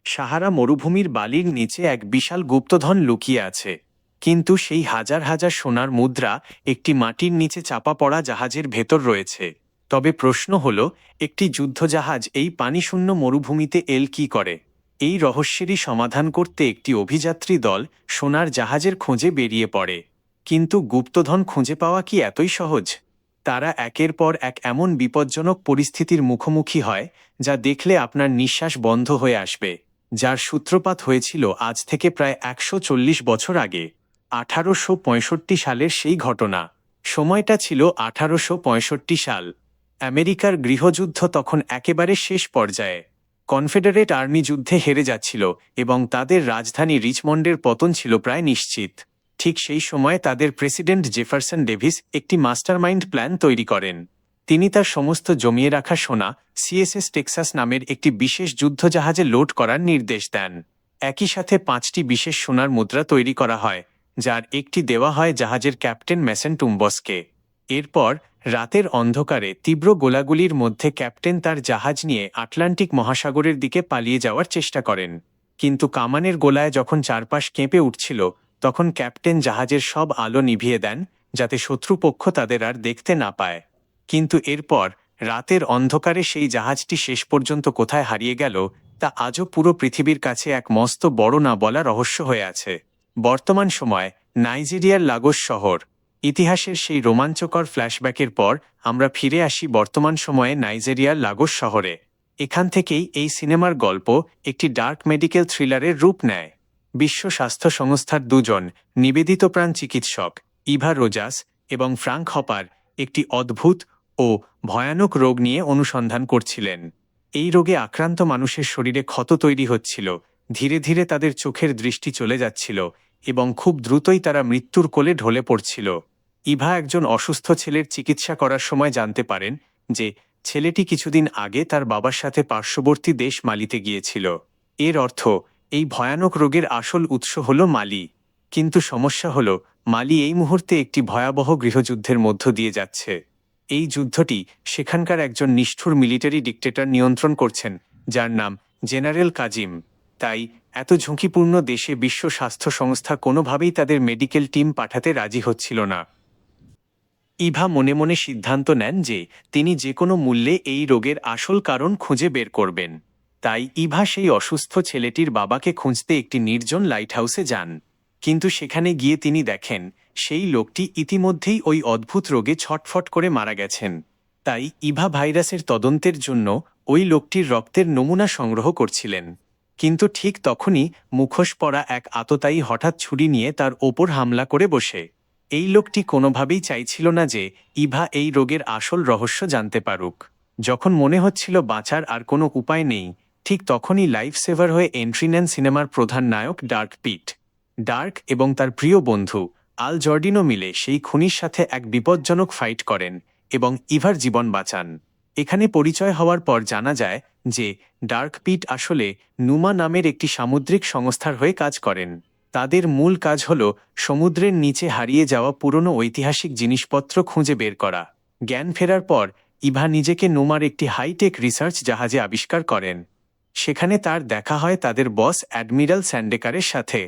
সাহারা মরুভূমির বালির নিচে এক বিশাল গুপ্তধন লুকিয়ে আছে, কিন্তু সেই হাজার হাজার সোনার মুদ্রা একটি মাটির নিচে চাপা পড়া জাহাজের ভেতর রয়েছে। তবে প্রশ্ন হল, একটি যুদ্ধজাহাজ এই পানিশূন্য মরুভূমিতে কি করে? এই রহস্যেরই সমাধান করতে একটি অভিযাত্রী দল সোনার জাহাজের খোঁজে বেরিয়ে পড়ে। কিন্তু গুপ্তধন খুঁজে পাওয়া কি এতই সহজ? তারা একের পর এক এমন বিপজ্জনক পরিস্থিতির মুখোমুখি হয় যা দেখলে আপনার নিঃশ্বাস বন্ধ হয়ে আসবে, যার সূত্রপাত হয়েছিল আজ থেকে প্রায় ১৪০ বছর আগে। ১৮৬৫ সালের সেই ঘটনা। সময়টা ছিল ১৮৬৫ সাল। আমেরিকার গৃহযুদ্ধ তখন একেবারে শেষ পর্যায়ে। কনফেডারেট আর্মি যুদ্ধে হেরে যাচ্ছিল এবং তাদের রাজধানী রিচমন্ডের পতন ছিল প্রায় নিশ্চিত। ঠিক সেই সময় তাদের প্রেসিডেন্ট জেফারসন ডেভিস একটি মাস্টারমাইন্ড প্ল্যান তৈরি করেন। তিনি তার সমস্ত জমিয়ে রাখা সোনা সিএসএস টেক্সাস নামের একটি বিশেষ যুদ্ধজাহাজে লোড করার নির্দেশ দেন। একই সাথে ৫টি বিশেষ সোনার মুদ্রা তৈরি করা হয়, যার একটি দেওয়া হয় জাহাজের ক্যাপ্টেন ম্যাসেন টুম্বসকে। এরপর রাতের অন্ধকারে তীব্র গোলাগুলির মধ্যে ক্যাপ্টেন তার জাহাজ নিয়ে আটলান্টিক মহাসাগরের দিকে পালিয়ে যাওয়ার চেষ্টা করেন। কিন্তু কামানের গোলায় যখন চারপাশ কেঁপে উঠছিল, তখন ক্যাপ্টেন জাহাজের সব আলো নিভিয়ে দেন, যাতে শত্রুপক্ষ তাদের আর দেখতে না পায়। কিন্তু এরপর রাতের অন্ধকারে সেই জাহাজটি শেষ পর্যন্ত কোথায় হারিয়ে গেল তা আজও পুরো পৃথিবীর কাছে এক মস্ত বড় না বলা রহস্য হয়ে আছে। বর্তমান সময় নাইজেরিয়ার লাগোস শহর। ইতিহাসের সেই রোমাঞ্চকর ফ্ল্যাশব্যাকের পর আমরা ফিরে আসি বর্তমান সময়ে নাইজেরিয়ার লাগোস শহরে। এখান থেকেই এই সিনেমার গল্প একটি ডার্ক মেডিকেল থ্রিলারের রূপ নেয়। বিশ্ব স্বাস্থ্য সংস্থার দুজন নিবেদিতপ্রাণ চিকিৎসক, ইভা রোজাস এবং ফ্রাঙ্ক হপার, একটি অদ্ভুত ও ভয়ানক রোগ নিয়ে অনুসন্ধান করছিলেন। এই রোগে আক্রান্ত মানুষের শরীরে ক্ষত তৈরি হচ্ছিল, ধীরে ধীরে তাদের চোখের দৃষ্টি চলে যাচ্ছিল এবং খুব দ্রুতই তারা মৃত্যুর কোলে ঢলে পড়ছিল। ইভা একজন অসুস্থ ছেলের চিকিৎসা করার সময় জানতে পারেন যে ছেলেটি কিছুদিন আগে তার বাবার সাথে পার্শ্ববর্তী দেশ মালিতে গিয়েছিল। এর অর্থ এই ভয়ানক রোগের আসল উৎস হল মালি। কিন্তু সমস্যা হল, মালি এই মুহূর্তে একটি ভয়াবহ গৃহযুদ্ধের মধ্য দিয়ে যাচ্ছে। এই যুদ্ধটি সেখানকার একজন নিষ্ঠুর মিলিটারি ডিক্টেটর নিয়ন্ত্রণ করছেন, যার নাম জেনারেল কাজিম। তাই এত ঝুঁকিপূর্ণ দেশে বিশ্ব স্বাস্থ্য সংস্থা কোনোভাবেই তাদের মেডিকেল টিম পাঠাতে রাজি হচ্ছিল না। ইভা মনে মনে সিদ্ধান্ত নেন যে তিনি যে কোনো মূল্যে এই রোগের আসল কারণ খুঁজে বের করবেন। তাই ইভা সেই অসুস্থ ছেলেটির বাবাকে খুঁজতে একটি নির্জন লাইটহাউসে যান। কিন্তু সেখানে গিয়ে তিনি দেখেন সেই লোকটি ইতিমধ্যেই ওই অদ্ভুত রোগে ছটফট করে মারা গেছেন। তাই ইভা ভাইরাসের তদন্তের জন্য ওই লোকটির রক্তের নমুনা সংগ্রহ করছিলেন। কিন্তু ঠিক তখনই মুখোশ পরা এক আততায়ী হঠাৎ ছুরি নিয়ে তার ওপর হামলা করে বসে। এই লোকটি কোনোভাবেই চাইছিল না যে ইভা এই রোগের আসল রহস্য জানতে পারুক। যখন মনে হচ্ছিল বাঁচার আর কোনো উপায় নেই, ঠিক তখনই লাইফ সেভার হয়ে এন্ট্রি নেন সিনেমার প্রধান নায়ক ডার্ক পিট। ডার্ক এবং তার প্রিয় বন্ধু আল জর্ডিনো মিলে সেই খুনির সাথে এক বিপজ্জনক ফাইট করেন এবং ইভার জীবন বাঁচান। এখানে পরিচয় হওয়ার পর জানা যায় যে ডার্ক পিট আসলে নুমা নামের একটি সামুদ্রিক সংস্থার হয়ে কাজ করেন। তাদের মূল কাজ হল সমুদ্রের নিচে হারিয়ে যাওয়া পুরনো ঐতিহাসিক জিনিসপত্র খুঁজে বের করা। জ্ঞান ফেরার পর ইভা নিজেকে নুমার একটি হাইটেক রিসার্চ জাহাজে আবিষ্কার করেন। সেখানে তার দেখা হয় তাদের বস অ্যাডমিরাল স্যান্ডেকারের সাথে।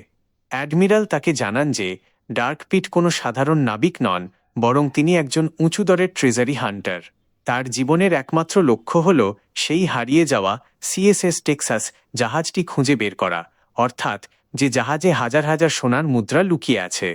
অ্যাডমিরাল তাকে জানান যে ডার্ক পিট কোনো সাধারণ নাবিক নন, বরং তিনি একজন উঁচু দরের ট্রেজারি হান্টার। তার জীবনের একমাত্র লক্ষ্য হল সেই হারিয়ে যাওয়া সিএসএস টেক্সাস জাহাজটি খুঁজে বের করা, অর্থাৎ যে জাহাজে হাজার হাজার সোনার মুদ্রা লুকিয়ে আছে।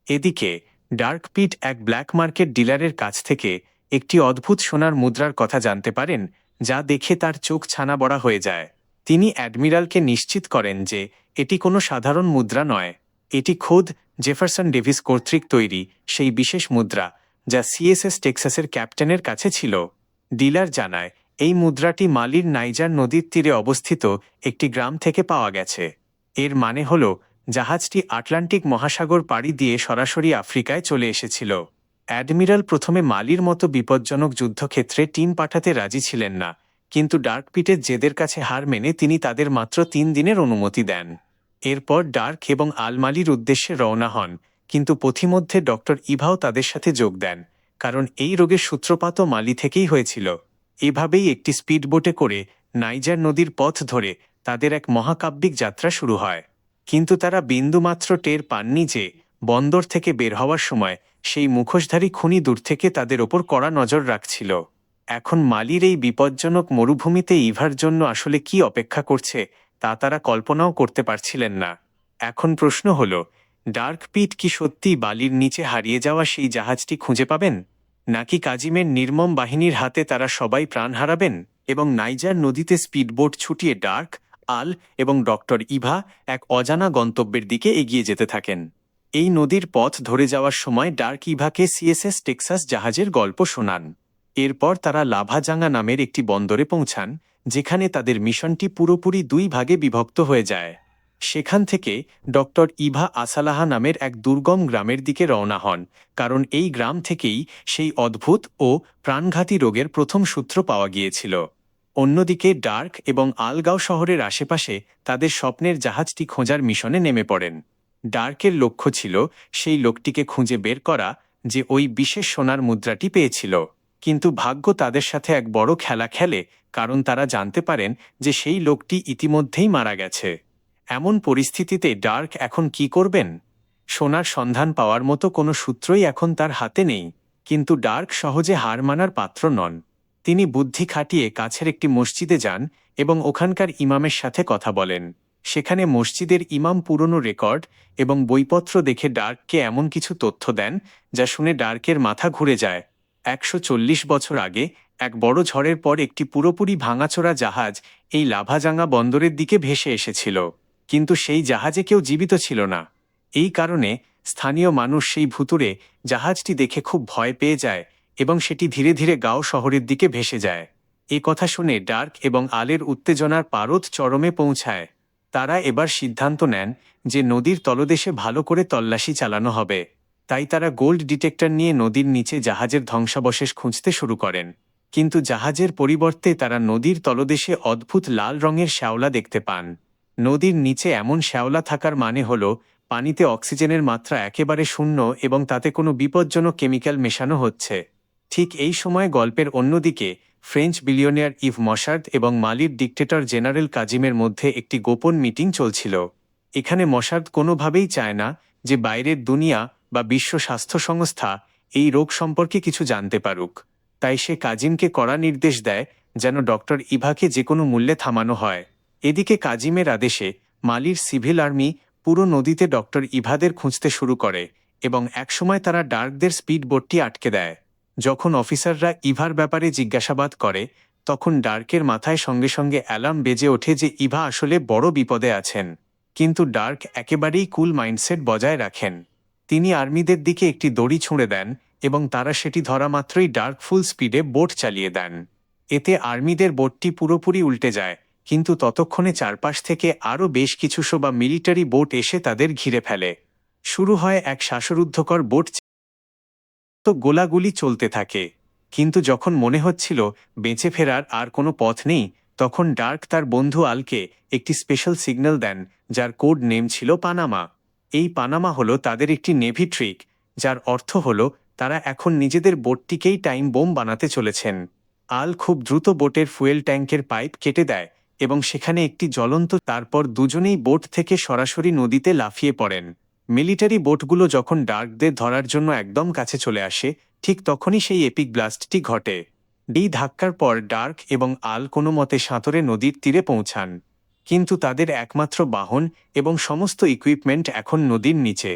এদিকে ডার্ক পিট এক ব্ল্যাক মার্কেট ডিলারের কাছ থেকে একটি অদ্ভুত সোনার মুদ্রার কথা জানতে পারেন, যা দেখে তার চোখ ছানা বড়া হয়ে যায়। তিনি অ্যাডমিরালকে নিশ্চিত করেন যে এটি কোনো সাধারণ মুদ্রা নয়, এটি খোদ জেফারসন ডেভিস কর্তৃক তৈরি সেই বিশেষ মুদ্রা যা সিএসএস টেক্সাসের ক্যাপ্টেনের কাছে ছিল। ডিলার জানায় এই মুদ্রাটি মালির নাইজার নদীর তীরে অবস্থিত একটি গ্রাম থেকে পাওয়া গেছে। এর মানে হল জাহাজটি আটলান্টিক মহাসাগর পাড়ি দিয়ে সরাসরি আফ্রিকায় চলে এসেছিল। অ্যাডমিরাল প্রথমে মালির মতো বিপজ্জনক যুদ্ধক্ষেত্রে টিম পাঠাতে রাজি ছিলেন না, কিন্তু ডার্ক পিটের জেদের কাছে হার মেনে তিনি তাদের মাত্র ৩ দিনের অনুমতি দেন। এরপর ডার্ক এবং আলমালির উদ্দেশ্যে রওনা হন, কিন্তু পথিমধ্যে ডক্টর ইভাও তাদের সাথে যোগ দেন, কারণ এই রোগের সূত্রপাতও মালি থেকেই হয়েছিল। এভাবেই একটি স্পিডবোটে করে নাইজার নদীর পথ ধরে তাদের এক মহাকাব্যিক যাত্রা শুরু হয়। কিন্তু তারা বিন্দুমাত্র টের পাননি যে বন্দর থেকে বের হওয়ার সময় সেই মুখোশধারী খুনি দূর থেকে তাদের ওপর কড়া নজর রাখছিল। এখন মালির এই বিপজ্জনক মরুভূমিতে ইভার জন্য আসলে কি অপেক্ষা করছে তা তারা কল্পনাও করতে পারছিলেন না। এখন প্রশ্ন হল, ডার্ক পিট কি সত্যিই বালির নিচে হারিয়ে যাওয়া সেই জাহাজটি খুঁজে পাবেন, নাকি কাজিমের নির্মম বাহিনীর হাতে তারা সবাই প্রাণ হারাবেন এবং নাইজার নদীতে স্পিডবোট ছুটিয়ে ডার্ক, আল এবং ডক্টর ইভা এক অজানা গন্তব্যের দিকে এগিয়ে যেতে থাকেন। এই নদীর পথ ধরে যাওয়ার সময় ডার্ক ইভাকে সিএসএস টেক্সাস জাহাজের গল্প শোনান। এরপর তারা লাভাজাঙ্গা নামের একটি বন্দরে পৌঁছান, যেখানে তাদের মিশনটি পুরোপুরি দুই ভাগে বিভক্ত হয়ে যায়। সেখান থেকে ডক্টর ইভা আসালাহা নামের এক দুর্গম গ্রামের দিকে রওনা হন, কারণ এই গ্রাম থেকেই সেই অদ্ভুত ও প্রাণঘাতী রোগের প্রথম সূত্র পাওয়া গিয়েছিল। অন্যদিকে ডার্ক এবং আলগাঁও শহরের আশেপাশে তাদের স্বপ্নের জাহাজটি খোঁজার মিশনে নেমে পড়েন। ডার্কের লক্ষ্য ছিল সেই লোকটিকে খুঁজে বের করা যে ওই বিশেষ সোনার মুদ্রাটি পেয়েছিল। কিন্তু ভাগ্য তাদের সাথে এক বড় খেলা খেলে, কারণ তারা জানতে পারেন যে সেই লোকটি ইতিমধ্যেই মারা গেছে। এমন পরিস্থিতিতে ডার্ক এখন কি করবেন? সোনার সন্ধান পাওয়ার মতো কোনো সূত্রই এখন তার হাতে নেই, কিন্তু ডার্ক সহজে হার মানার পাত্র নন। তিনি বুদ্ধি খাটিয়ে কাছের একটি মসজিদে যান এবং ওখানকার ইমামের সাথে কথা বলেন। সেখানে মসজিদের ইমাম পুরনো রেকর্ড এবং বইপত্র দেখে ডার্ককে এমন কিছু তথ্য দেন যা শুনে ডার্কের মাথা ঘুরে যায়। 140 বছর আগে এক বড় ঝড়ের পর একটি পুরোপুরি ভাঙাচোরা জাহাজ এই লাভাজাঙ্গা বন্দরের দিকে ভেসে এসেছিল, কিন্তু সেই জাহাজে কেউ জীবিত ছিল না। এই কারণে স্থানীয় মানুষ সেই ভুতুড়ে জাহাজটি দেখে খুব ভয় পেয়ে যায় এবং সেটি ধীরে ধীরে গাঁও শহরের দিকে ভেসে যায়। এ কথা শুনে ডার্ক এবং আলের উত্তেজনার পারদ চরমে পৌঁছায়। তারা এবার সিদ্ধান্ত নেন যে নদীর তলদেশে ভালো করে তল্লাশি চালানো হবে। তাই তারা গোল্ড ডিটেক্টর নিয়ে নদীর নিচে জাহাজের ধ্বংসাবশেষ খুঁজতে শুরু করেন। কিন্তু জাহাজের পরিবর্তে তারা নদীর তলদেশে অদ্ভুত লাল রঙের শ্যাওলা দেখতে পান। নদীর নিচে এমন শ্যাওলা থাকার মানে হল পানিতে অক্সিজেনের মাত্রা একেবারে শূন্য এবং তাতে কোনো বিপজ্জনক কেমিক্যাল মেশানো হচ্ছে। ঠিক এই সময় গল্পের অন্যদিকে ফ্রেঞ্চ বিলিয়নিয়ার ইভ মশার্দ এবং মালির ডিক্টেটর জেনারেল কাজিমের মধ্যে একটি গোপন মিটিং চলছিল। এখানে মশার্দ কোনোভাবেই চায় না যে বাইরের দুনিয়া বা বিশ্ব স্বাস্থ্য সংস্থা এই রোগ সম্পর্কে কিছু জানতে পারুক। তাই সে কাজিমকে কড়া নির্দেশ দেয় যেন ডক্টর ইভাকে যে কোনো মূল্যে থামানো হয়। এদিকে কাজিমের আদেশে মালির সিভিল আর্মি পুরো নদীতে ডক্টর ইভাদের খুঁজতে শুরু করে এবং একসময় তারা ডার্কদের স্পিড বোটটি আটকে দেয়। যখন অফিসাররা ইভার ব্যাপারে জিজ্ঞাসাবাদ করে, তখন ডার্কের মাথায় সঙ্গে সঙ্গে অ্যালার্ম বেজে ওঠে যে ইভা আসলে বড় বিপদে আছেন। কিন্তু ডার্ক একেবারেই কুল মাইন্ডসেট বজায় রাখেন। তিনি আর্মিদের দিকে একটি দড়ি ছুঁড়ে দেন এবং তারা সেটি ধরা মাত্রই ডার্ক ফুল স্পিডে বোট চালিয়ে দেন। এতে আর্মিদের বোটটি পুরোপুরি উল্টে যায়, কিন্তু ততক্ষণে চারপাশ থেকে আরও বেশ কিছু বা মিলিটারি বোট এসে তাদের ঘিরে ফেলে। শুরু হয় এক শ্বাসরুদ্ধকর বোট তো গোলাগুলি চলতে থাকে। কিন্তু যখন মনে হচ্ছিল বেঁচে ফেরার আর কোনো পথ নেই, তখন ডার্ক তার বন্ধু আলকে একটি স্পেশাল সিগন্যাল দেন, যার কোড নেম ছিল পানামা। এই পানামা হলো তাদের একটি নেভি ট্রিক, যার অর্থ হলো তারা এখন নিজেদের বোটটিকেই টাইম বোম বানাতে চলেছেন। আল খুব দ্রুত বোটের ফুয়েল ট্যাঙ্কের পাইপ কেটে দেয় এবং সেখানে একটি জ্বলন্ত, তারপর দুজনেই বোট থেকে সরাসরি নদীতে লাফিয়ে পড়েন। মিলিটারি বোটগুলো যখন ডার্কদের ধরার জন্য একদম কাছে চলে আসে, ঠিক তখনই সেই এপিক ব্লাস্টটি ঘটে। এই ধাক্কার পর ডার্ক এবং আল কোনো মতে সাঁতরে নদীর তীরে পৌঁছান, কিন্তু তাদের একমাত্র বাহন এবং সমস্ত ইকুইপমেন্ট এখন নদীর নিচে।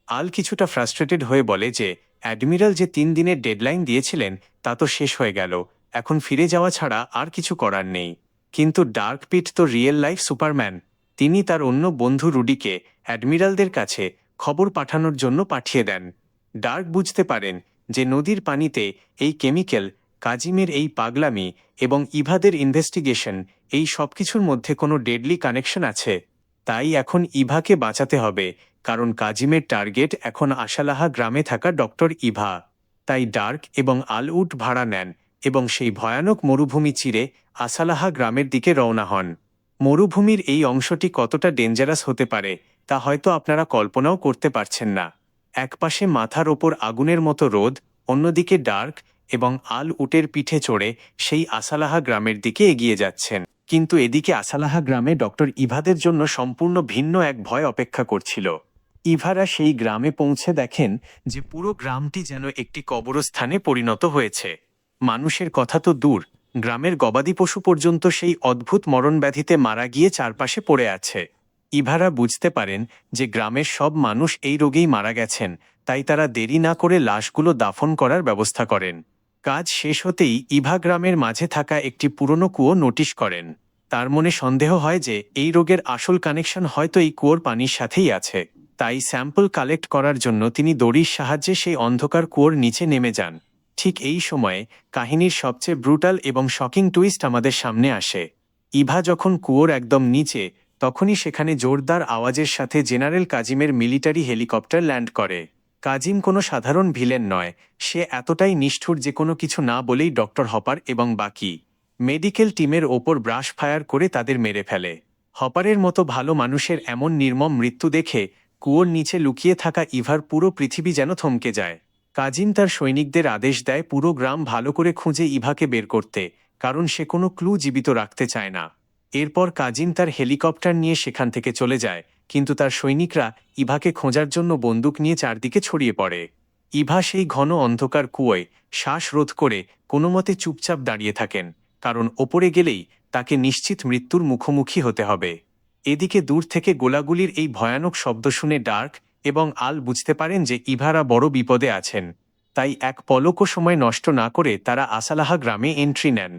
আল কিছুটা ফ্রাস্ট্রেটেড হয়ে বলে যে অ্যাডমিরাল যে 3 দিনের ডেডলাইন দিয়েছিলেন তা তো শেষ হয়ে গেল, এখন ফিরে যাওয়া ছাড়া আর কিছু করার নেই। কিন্তু ডার্ক পিট তো রিয়েল লাইফ সুপারম্যান। তিনি তার অন্য বন্ধু রুডিকে অ্যাডমিরালদের কাছে খবর পাঠানোর জন্য পাঠিয়ে দেন। ডার্ক বুঝতে পারেন যে নদীর পানিতে এই কেমিক্যাল, কাজিমের এই পাগলামি এবং ইভাদের ইনভেস্টিগেশন, এই সবকিছুর মধ্যে কোনো ডেডলি কানেকশন আছে। তাই এখন ইভাকে বাঁচাতে হবে, কারণ কাজিমের টার্গেট এখন আশালাহা গ্রামে থাকা ডক্টর ইভা। তাই ডার্ক এবং আল উট ভাড়া নেন এবং সেই ভয়ানক মরুভূমি চিরে আসালাহা গ্রামের দিকে রওনা হন। মরুভূমির এই অংশটি কতটা ডেঞ্জারাস হতে পারে তা হয়তো আপনারা কল্পনাও করতে পারছেন না। একপাশে মাথার ওপর আগুনের মতো রোদ, অন্যদিকে ডার্ক এবং আল উটের পিঠে চড়ে সেই আসালাহা গ্রামের দিকে এগিয়ে যাচ্ছেন। কিন্তু এদিকে আসালাহা গ্রামে ডক্টর ইভাদের জন্য সম্পূর্ণ ভিন্ন এক ভয় অপেক্ষা করছিল। ইভারা সেই গ্রামে পৌঁছে দেখেন যে পুরো গ্রামটি যেন একটি কবরস্থানে পরিণত হয়েছে। মানুষের কথা তো দূর, গ্রামের গবাদি পশু পর্যন্ত সেই অদ্ভুত মরণব্যাধিতে মারা গিয়ে চারপাশে পড়ে আছে। ইভারা বুঝতে পারেন যে গ্রামের সব মানুষ এই রোগেই মারা গেছেন, তাই তারা দেরি না করে লাশগুলো দাফন করার ব্যবস্থা করেন। কাজ শেষ হতেই ইভা গ্রামের মাঝে থাকা একটি পুরনো কুয়ো নোটিশ করেন। তার মনে সন্দেহ হয় যে এই রোগের আসল কানেকশন হয়তো এই কুয়োর পানির সাথেই আছে। তাই স্যাম্পল কালেক্ট করার জন্য তিনি দড়ির সাহায্যে সেই অন্ধকার কুয়োর নিচে নেমে যান। ঠিক এই সময়ে কাহিনীর সবচেয়ে ব্রুটাল এবং শকিং টুইস্ট আমাদের সামনে আসে। ইভা যখন কুয়োর একদম নিচে, তখনই সেখানে জোরদার আওয়াজের সাথে জেনারেল কাজিমের মিলিটারি হেলিকপ্টার ল্যান্ড করে। কাজিম কোনো সাধারণ ভিলেন নয়, সে এতটাই নিষ্ঠুর যে কোনো কিছু না বলেই ডক্টর হপার এবং বাকি মেডিকেল টিমের ওপর ব্রাশ ফায়ার করে তাদের মেরে ফেলে। হপারের মতো ভালো মানুষের এমন নির্মম মৃত্যু দেখে কুয়োর নিচে লুকিয়ে থাকা ইভার পুরো পৃথিবী যেন থমকে যায়। কাজিম তার সৈনিকদের আদেশ দেয় পুরো গ্রাম ভালো করে খুঁজে ইভাকে বের করতে, কারণ সে কোনো ক্লু জীবিত রাখতে চায় না। এরপর কাজিম তার হেলিকপ্টার নিয়ে সেখান থেকে চলে যায়, কিন্তু তার সৈনিকরা ইভাকে খোঁজার জন্য বন্দুক নিয়ে চারদিকে ছড়িয়ে পড়ে। ইভা সেই ঘন অন্ধকার কুয়োয় শ্বাস রোধ করে কোনোমতে চুপচাপ দাঁড়িয়ে থাকেন, কারণ ওপরে গেলেই তাকে নিশ্চিত মৃত্যুর মুখোমুখি হতে হবে। এদিকে দূর থেকে গোলাগুলির এই ভয়ানক শব্দ শুনে ডার্ক এবং আল বুঝতে পারেন যে ইভারা বড় বিপদে আছেন। তাই এক পলকও সময় নষ্ট না করে তারা আসালাহা গ্রামে এন্ট্রি নেন।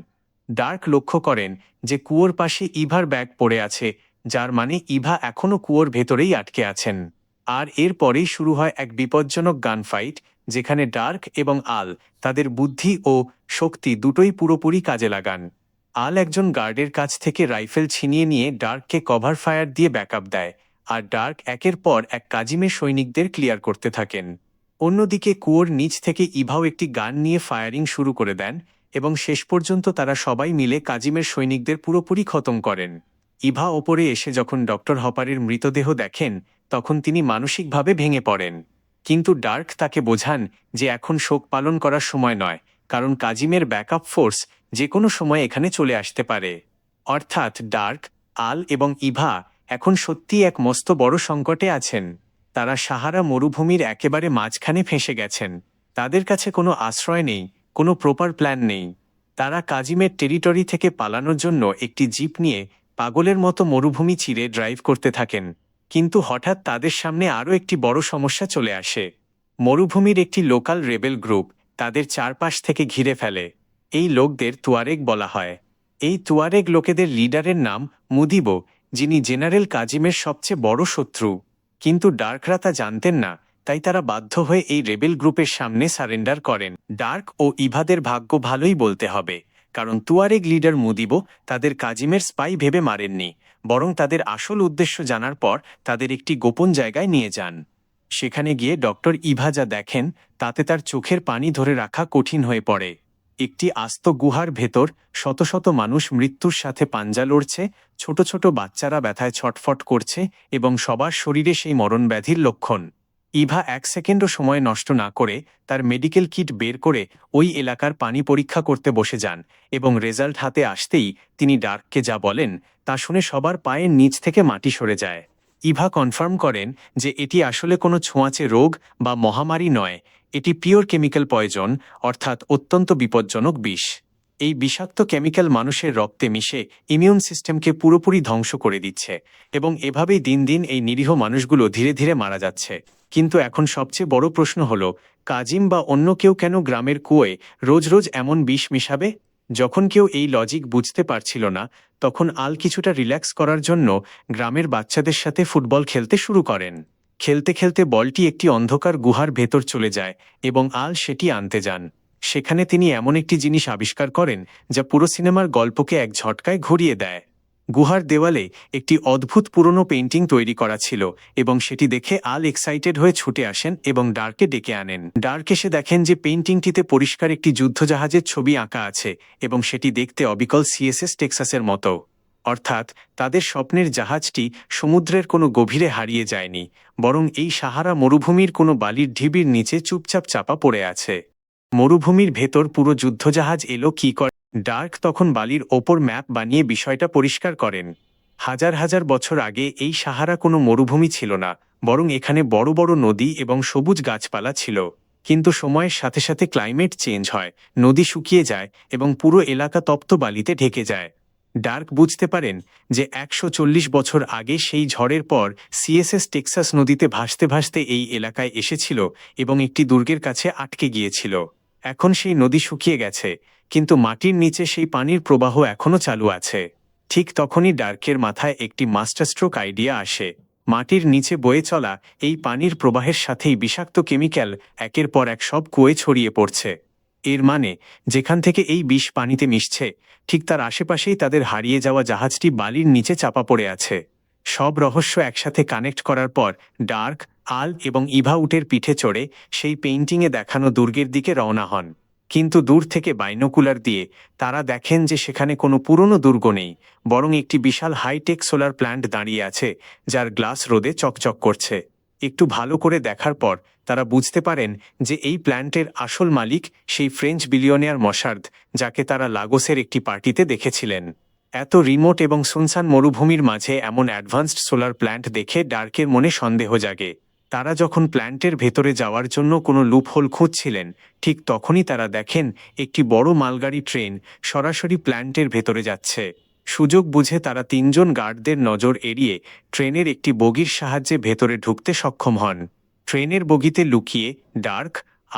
ডার্ক লক্ষ্য করেন যে কুয়োর পাশে ইভার ব্যাগ পড়ে আছে, যার মানে ইভা এখনও কুয়োর ভেতরেই আটকে আছেন। আর এর পরেই শুরু হয় এক বিপজ্জনক গানফাইট, যেখানে ডার্ক এবং আল তাদের বুদ্ধি ও শক্তি দুটোই পুরোপুরি কাজে লাগান। আল একজন গার্ডের কাছ থেকে রাইফেল ছিনিয়ে নিয়ে ডার্ককে কভার ফায়ার দিয়ে ব্যাকআপ দেয়, আর ডার্ক একের পর এক কাজিমের সৈনিকদের ক্লিয়ার করতে থাকেন। অন্যদিকে কুয়োর নিচ থেকে ইভাও একটি গান নিয়ে ফায়ারিং শুরু করে দেন এবং শেষ পর্যন্ত তারা সবাই মিলে কাজিমের সৈনিকদের পুরোপুরি খতম করেন। ইভা ওপরে এসে যখন ডক্টর হপারের মৃতদেহ দেখেন, তখন তিনি মানসিকভাবে ভেঙে পড়েন। কিন্তু ডার্ক তাকে বোঝান যে এখন শোক পালন করার সময় নয়, কারণ কাজিমের ব্যাকআপ ফোর্স যে কোনো সময় এখানে চলে আসতে পারে। অর্থাৎ ডার্ক, আল এবং ইভা এখন সত্যিই এক মস্ত বড় সংকটে আছেন। তারা সাহারা মরুভূমির একেবারে মাঝখানে ফেঁসে গেছেন। তাদের কাছে কোনো আশ্রয় নেই, কোনো প্রপার প্ল্যান নেই। তারা কাজিমের টেরিটরি থেকে পালানোর জন্য একটি জিপ নিয়ে পাগলের মতো মরুভূমি চিরে ড্রাইভ করতে থাকেন। কিন্তু হঠাৎ তাদের সামনে আরও একটি বড় সমস্যা চলে আসে। মরুভূমির একটি লোকাল রেবেল গ্রুপ তাদের চারপাশ থেকে ঘিরে ফেলে। এই লোকদের তুয়ারেগ বলা হয়। এই তুয়ারেগ লোকেদের লিডারের নাম মুদিবো, যিনি জেনারেল কাজিমের সবচেয়ে বড় শত্রু। কিন্তু ডার্করা তা জানতেন না, তাই তারা বাধ্য হয়ে এই রেবেল গ্রুপের সামনে সারেন্ডার করেন। ডার্ক ও ইভাদের ভাগ্য ভালোই বলতে হবে, কারণ তুয়ারেগ লিডার মুদিবো তাদের কাজিমের স্পাই ভেবে মারেননি, বরং তাদের আসল উদ্দেশ্য জানার পর তাদের একটি গোপন জায়গায় নিয়ে যান। সেখানে গিয়ে ডক্টর ইভা যা দেখেন তাতে তার চোখের পানি ধরে রাখা কঠিন হয়ে পড়ে। একটি আস্ত গুহার ভেতর শত শত মানুষ মৃত্যুর সাথে পাঞ্জা লড়ছে, ছোট ছোট বাচ্চারা ব্যথায় ছটফট করছে এবং সবার শরীরে সেই মরণব্যাধির লক্ষণ। ইভা এক সেকেন্ডও সময় নষ্ট না করে তার মেডিকেল কিট বের করে ওই এলাকার পানি পরীক্ষা করতে বসে যান এবং রেজাল্ট হাতে আসতেই তিনি ডার্ককে যা বলেন তা শুনে সবার পায়ের নিচ থেকে মাটি সরে যায়। ইভা কনফার্ম করেন যে এটি আসলে কোনো ছোঁয়াচে রোগ বা মহামারী নয়, এটি পিওর কেমিক্যাল পয়জন, অর্থাৎ অত্যন্ত বিপজ্জনক বিষ। এই বিষাক্ত কেমিক্যাল মানুষের রক্তে মিশে ইমিউন সিস্টেমকে পুরোপুরি ধ্বংস করে দিচ্ছে এবং এভাবেই দিন দিন এই নিরীহ মানুষগুলো ধীরে ধীরে মারা যাচ্ছে। কিন্তু এখন সবচেয়ে বড় প্রশ্ন হলো, কাজিম বা অন্য কেউ কেন গ্রামের কুয়োয় রোজ রোজ এমন বিষ মিশাবে? যখন কেউ এই লজিক বুঝতে পারছিল না, তখন আল কিছুটা রিল্যাক্স করার জন্য গ্রামের বাচ্চাদের সাথে ফুটবল খেলতে শুরু করেন। খেলতে খেলতে বলটি একটি অন্ধকার গুহার ভেতর চলে যায় এবং আল সেটি আনতে যান। সেখানে তিনি এমন একটি জিনিস আবিষ্কার করেন যা পুরো সিনেমার গল্পকে এক ঝটকায় ঘুরিয়ে দেয়। গুহার দেওয়ালে একটি অদ্ভুত পুরনো পেইন্টিং তৈরি করা ছিল এবং সেটি দেখে আল এক্সাইটেড হয়ে ছুটে আসেন এবং ডার্ককে ডেকে আনেন। ডার্ক এসে দেখেন যে পেইন্টিংটিতে পরিষ্কার একটি যুদ্ধজাহাজের ছবি আঁকা আছে এবং সেটি দেখতে অবিকল সিএসএস টেক্সাসের মতো। অর্থাৎ তাদের স্বপ্নের জাহাজটি সমুদ্রের কোনো গভীরে হারিয়ে যায়নি, বরং এই সাহারা মরুভূমির কোনো বালির ঢিবির নিচে চুপচাপ চাপা পড়ে আছে। মরুভূমির ভেতর পুরো যুদ্ধজাহাজ এলো কি করে? ডার্ক তখন বালির ওপর ম্যাপ বানিয়ে বিষয়টা পরিষ্কার করেন। হাজার হাজার বছর আগে এই সাহারা কোনো মরুভূমি ছিল না, বরং এখানে বড় বড় নদী এবং সবুজ গাছপালা ছিল। কিন্তু সময়ের সাথে সাথে ক্লাইমেট চেঞ্জ হয়, নদী শুকিয়ে যায় এবং পুরো এলাকা তপ্ত বালিতে ঢেকে যায়। ডার্ক বুঝতে পারেন যে ১৪০ বছর আগে সেই ঝড়ের পর সিএসএস টেক্সাস নদীতে ভাসতে ভাসতে এই এলাকায় এসেছিল এবং একটি দুর্গের কাছে আটকে গিয়েছিল। এখন সেই নদী শুকিয়ে গেছে, কিন্তু মাটির নিচে সেই পানির প্রবাহ এখনও চালু আছে। ঠিক তখনই ডার্কের মাথায় একটি মাস্টারস্ট্রোক আইডিয়া আসে। মাটির নিচে বয়ে চলা এই পানির প্রবাহের সাথেই বিষাক্ত কেমিক্যাল একের পর এক সব কুয়োয় ছড়িয়ে পড়ছে। এর মানে, যেখান থেকে এই বিষ পানিতে মিশছে, ঠিক তার আশেপাশেই তাদের হারিয়ে যাওয়া জাহাজটি বালির নিচে চাপা পড়ে আছে। সব রহস্য একসাথে কানেক্ট করার পর ডার্ক, আল এবং ইভা উটের পিঠে চড়ে সেই পেইন্টিংয়ে দেখানো দুর্গের দিকে রওনা হন। কিন্তু দূর থেকে বাইনোকুলার দিয়ে তারা দেখেন যে সেখানে কোনো পুরনো দুর্গ নেই, বরং একটি বিশাল হাইটেক সোলার প্ল্যান্ট দাঁড়িয়ে আছে, যার গ্লাস রোদে চকচক করছে। একটু ভালো করে দেখার পর তারা বুঝতে পারেন যে এই প্ল্যান্টের আসল মালিক সেই ফ্রেঞ্চ বিলিয়নিয়ার মশার্দ, যাকে তারা লাগোসের একটি পার্টিতে দেখেছিলেন। এত রিমোট এবং সুনসান মরুভূমির মাঝে এমন অ্যাডভান্সড সোলার প্ল্যান্ট দেখে ডার্কের মনে সন্দেহ জাগে। তারা যখন প্ল্যান্টের ভেতরে যাওয়ার জন্য কোনো লুপহোল খুঁজছিলেন, ঠিক তখনই তারা দেখেন একটি বড় মালগাড়ি ট্রেন সরাসরি প্ল্যান্টের ভেতরে যাচ্ছে। সুযোগ বুঝে তারা তিনজন গার্ডদের নজর এড়িয়ে ট্রেনের একটি বগির সাহায্যে ভেতরে ঢুকতে সক্ষম হন। ট্রেনের বগিতে লুকিয়ে ডার্ক,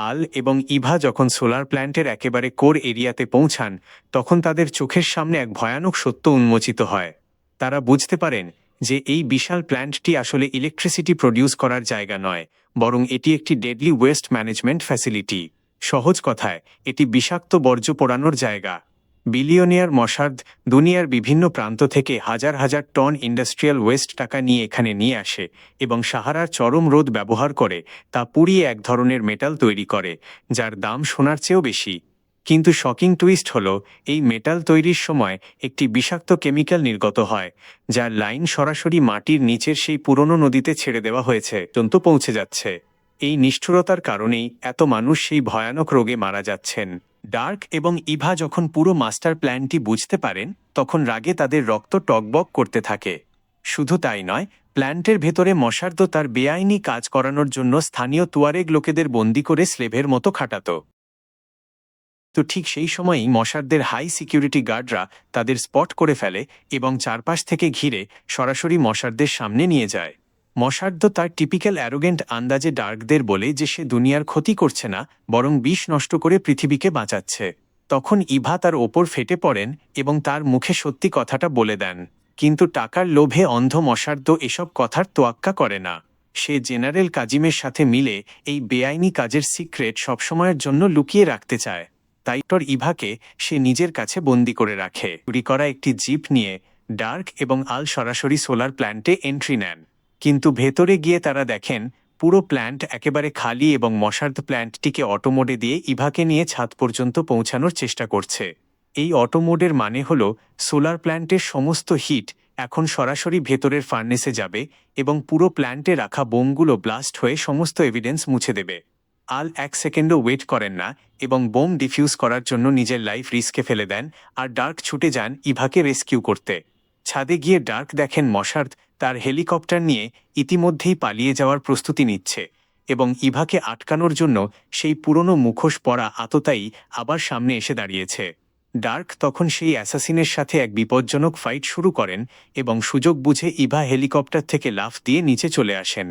আল এবং ইভা যখন সোলার প্ল্যান্টের একেবারে কোর এরিয়াতে পৌঁছান, তখন তাদের চোখের সামনে এক ভয়ানক সত্য উন্মোচিত হয়। তারা বুঝতে পারেন যে এই বিশাল প্ল্যান্টটি আসলে ইলেকট্রিসিটি প্রডিউস করার জায়গা নয়, বরং এটি একটি ডেডলি ওয়েস্ট ম্যানেজমেন্ট ফ্যাসিলিটি। সহজ কথায়, এটি বিষাক্ত বর্জ্য পোড়ানোর জায়গা। বিলিয়নিয়ার মশার্দ দুনিয়ার বিভিন্ন প্রান্ত থেকে হাজার হাজার টন ইন্ডাস্ট্রিয়াল ওয়েস্ট টাকা নিয়ে এখানে নিয়ে আসে এবং সাহারার চরম রোদ ব্যবহার করে তা পুড়িয়ে এক ধরনের মেটাল তৈরি করে, যার দাম সোনার চেয়েও বেশি। কিন্তু শকিং টুইস্ট হল, এই মেটাল তৈরির সময় একটি বিষাক্ত কেমিক্যাল নির্গত হয়, যার লাইন সরাসরি মাটির নিচের সেই পুরনো নদীতে ছেড়ে দেওয়া হয়েছে, পর্যন্ত পৌঁছে যাচ্ছে। এই নিষ্ঠুরতার কারণেই এত মানুষ সেই ভয়ানক রোগে মারা যাচ্ছেন। ডার্ক এবং ইভা যখন পুরো মাস্টার প্ল্যানটি বুঝতে পারেন, তখন রাগে তাদের রক্ত টকবক করতে থাকে। শুধু তাই নয়, প্ল্যান্টের ভেতরে মশার্দ তার বেআইনি কাজ করানোর জন্য স্থানীয় তুয়ারেগ লোকেদের বন্দি করে স্লেভের মতো খাটাত। তো ঠিক সেই সময়ই মশারদের হাই সিকিউরিটি গার্ডরা তাদের স্পট করে ফেলে এবং চারপাশ থেকে ঘিরে সরাসরি মশারদের সামনে নিয়ে যায়। মশার্দ তার টিপিক্যাল অ্যারোগেন্ট আন্দাজে ডার্কদের বলে যে সে দুনিয়ার ক্ষতি করছে না, বরং বিষ নষ্ট করে পৃথিবীকে বাঁচাচ্ছে। তখন ইভা তার ওপর ফেটে পড়েন এবং তার মুখে সত্যি কথাটা বলে দেন। কিন্তু টাকার লোভে অন্ধ মশার্দ এসব কথার তোয়াক্কা করে না। সে জেনারেল কাজিমের সাথে মিলে এই বেআইনি কাজের সিক্রেট সবসময়ের জন্য লুকিয়ে রাখতে চায়। তাই ইভাকে সে নিজের কাছে বন্দি করে রাখে। চুরি করা একটি জিপ নিয়ে ডার্ক এবং আল সরাসরি সোলার প্ল্যান্টে এন্ট্রি নেন। কিন্তু ভেতরে গিয়ে তারা দেখেন পুরো প্ল্যান্ট একেবারে খালি এবং মশার্দ প্ল্যান্টটিকে অটোমোডে দিয়ে ইভাকে নিয়ে ছাদ পর্যন্ত পৌঁছানোর চেষ্টা করছে। এই অটোমোডের মানে হল সোলার প্ল্যান্টের সমস্ত হিট এখন সরাসরি ভেতরের ফার্নেসে যাবে এবং পুরো প্ল্যান্টে রাখা বোমগুলো ব্লাস্ট হয়ে সমস্ত এভিডেন্স মুছে দেবে। আল এক সেকেন্ডও ওয়েট করেন না এবং বোম ডিফিউজ করার জন্য নিজের লাইফ রিস্কে ফেলে দেন, আর ডার্ক ছুটে যান ইভাকে রেস্কিউ করতে। ছাদে গিয়ে ডার্ক দেখেন মশার্দ তার হেলিকপ্টার নিয়ে ইতিমধ্যেই পালিয়ে যাওয়ার প্রস্তুতি নিচ্ছে এবং ইভাকে আটকানোর জন্য সেই পুরনো মুখোশ পরা আততায়ী আবার সামনে এসে দাঁড়িয়েছে। ডার্ক তখন সেই অ্যাসাসিনের সাথে এক বিপজ্জনক ফাইট শুরু করেন এবং সুযোগ বুঝে ইভা হেলিকপ্টার থেকে লাফ দিয়ে নিচে চলে আসেন।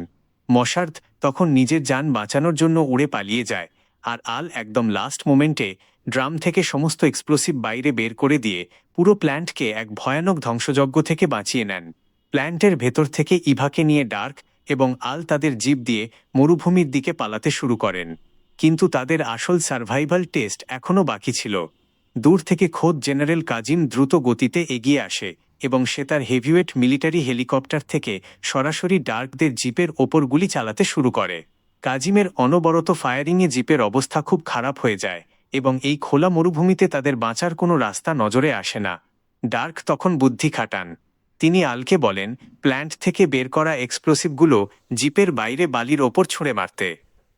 মশার্দ তখন নিজের যান বাঁচানোর জন্য উড়ে পালিয়ে যায়, আর আল একদম লাস্ট মোমেন্টে ড্রাম থেকে সমস্ত এক্সপ্লোসিভ বাইরে বের করে দিয়ে পুরো প্ল্যান্টকে এক ভয়ানক ধ্বংসযজ্ঞ থেকে বাঁচিয়ে নেন। প্ল্যান্টের ভেতর থেকে ইভাকে নিয়ে ডার্ক এবং আল তাদের জিপ দিয়ে মরুভূমির দিকে পালাতে শুরু করেন। কিন্তু তাদের আসল সার্ভাইভাল টেস্ট এখনও বাকি ছিল। দূর থেকে খোদ জেনারেল কাজিম দ্রুত গতিতে এগিয়ে আসে এবং সে তার হেভিওয়েট মিলিটারি হেলিকপ্টার থেকে সরাসরি ডার্কদের জিপের ওপর গুলি চালাতে শুরু করে। কাজিমের অনবরত ফায়ারিংয়ে জিপের অবস্থা খুব খারাপ হয়ে যায় এবং এই খোলা মরুভূমিতে তাদের বাঁচার কোনো রাস্তা নজরে আসে না। ডার্ক তখন বুদ্ধি খাটান। তিনি আলকে বলেন প্ল্যান্ট থেকে বের করা এক্সপ্লোসিভগুলো জিপের বাইরে বালির ওপর ছুঁড়ে মারতে।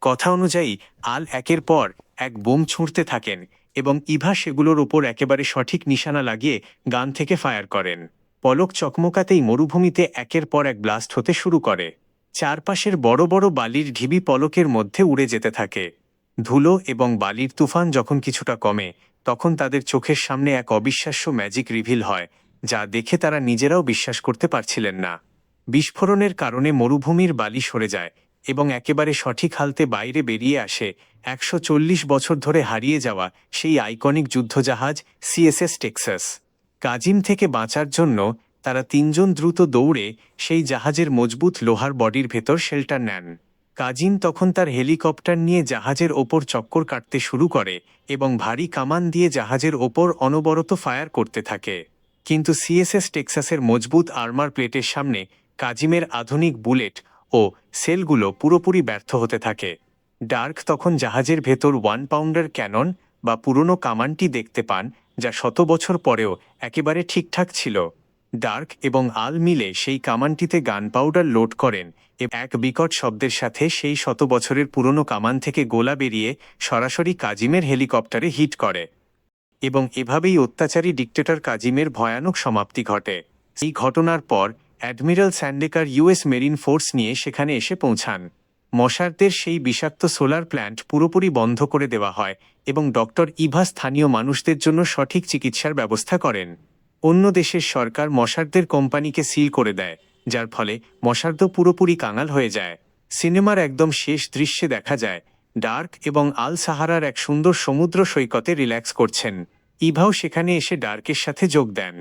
কথা অনুযায়ী আল একের পর এক বোম ছুঁড়তে থাকেন এবং ইভা সেগুলোর ওপর একেবারে সঠিক নিশানা লাগিয়ে গান থেকে ফায়ার করেন। পলক চকমকাতেই মরুভূমিতে একের পর এক ব্লাস্ট হতে শুরু করে। চারপাশের বড় বড় বালির ঢিবি পলকের মধ্যে উড়ে যেতে থাকে। ধুলো এবং বালির তুফান যখন কিছুটা কমে, তখন তাদের চোখের সামনে এক অবিশ্বাস্য ম্যাজিক রিভিল হয়, যা দেখে তারা নিজেরাও বিশ্বাস করতে পারছিলেন না। বিস্ফোরণের কারণে মরুভূমির বালি সরে যায় এবং একেবারে সঠিক হালতে বাইরে বেরিয়ে আসে ১৪০ বছর ধরে হারিয়ে যাওয়া সেই আইকনিক যুদ্ধজাহাজ সিএসএস টেক্সাস। কাজিম থেকে বাঁচার জন্য তারা তিনজন দ্রুত দৌড়ে সেই জাহাজের মজবুত লোহার বডির ভেতর শেল্টার নেন। কাজিম তখন তার হেলিকপ্টার নিয়ে জাহাজের ওপর চক্কর কাটতে শুরু করে এবং ভারী কামান দিয়ে জাহাজের ওপর অনবরত ফায়ার করতে থাকে। কিন্তু সিএসএস টেক্সাসের মজবুত আর্মার প্লেটের সামনে কাজিমের আধুনিক বুলেট ও সেলগুলো পুরোপুরি ব্যর্থ হতে থাকে। ডার্ক তখন জাহাজের ভেতর 1 পাউন্ডার ক্যানন বা পুরনো কামানটি দেখতে পান, যা ১০০ বছর পরেও একেবারে ঠিকঠাক ছিল। ডার্ক এবং আল মিলে সেই কামানটিতে গান পাউডার লোড করেন এবং এক বিকট শব্দের সাথে সেই ১০০ বছরের পুরনো কামান থেকে গোলা বেরিয়ে সরাসরি কাজিমের হেলিকপ্টারে হিট করে এবং এভাবেই অত্যাচারী ডিক্টেটর কাজিমের ভয়ানক সমাপ্তি ঘটে। এই ঘটনার পর অ্যাডমিরাল স্যান্ডেকার ইউএস মেরিন ফোর্স নিয়ে সেখানে এসে পৌঁছান। মশারদের সেই বিষাক্ত সোলার প্ল্যান্ট পুরোপুরি বন্ধ করে দেওয়া হয় এবং ডক্টর ইভা স্থানীয় মানুষদের জন্য সঠিক চিকিৎসার ব্যবস্থা করেন। অন্য দেশের সরকার মশারদের কোম্পানিকে সিল করে দেয়, যার ফলে মশার্দ পুরোপুরি কাঙাল হয়ে যায়। সিনেমার একদম শেষ দৃশ্যে দেখা যায় ডার্ক এবং আল সাহারার এক সুন্দর সমুদ্র সৈকতে রিল্যাক্স করছেন। ইভাও সেখানে এসে ডার্কের সাথে যোগ দেন।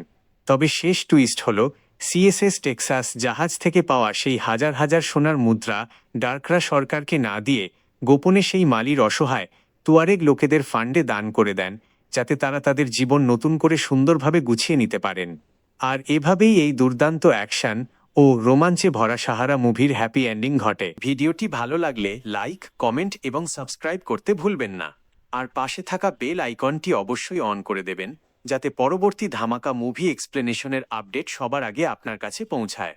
তবে শেষ টুইস্ট হল, সিএসএস টেক্সাস জাহাজ থেকে পাওয়া সেই হাজার হাজার সোনার মুদ্রা ডার্করা সরকারকে না দিয়ে গোপনে সেই মালির অসহায় তুয়ারেগ লোকেদের ফান্ডে দান করে দেন, যাতে তারা তাদের জীবন নতুন করে সুন্দরভাবে গুছিয়ে নিতে পারেন। আর এভাবেই এই দুর্দান্ত অ্যাকশন ও রোমাঞ্চে ভরা সাহারা মুভির হ্যাপি এন্ডিং ঘটে। ভিডিওটি ভালো লাগলে লাইক, কমেন্ট এবং সাবস্ক্রাইব করতে ভুলবেন না। আর পাশে থাকা বেল আইকনটি অবশ্যই অন করে দেবেন, যাতে পরবর্তী ধামাকা মুভি এক্সপ্লেনেশনের আপডেট সবার আগে আপনার কাছে পৌঁছায়।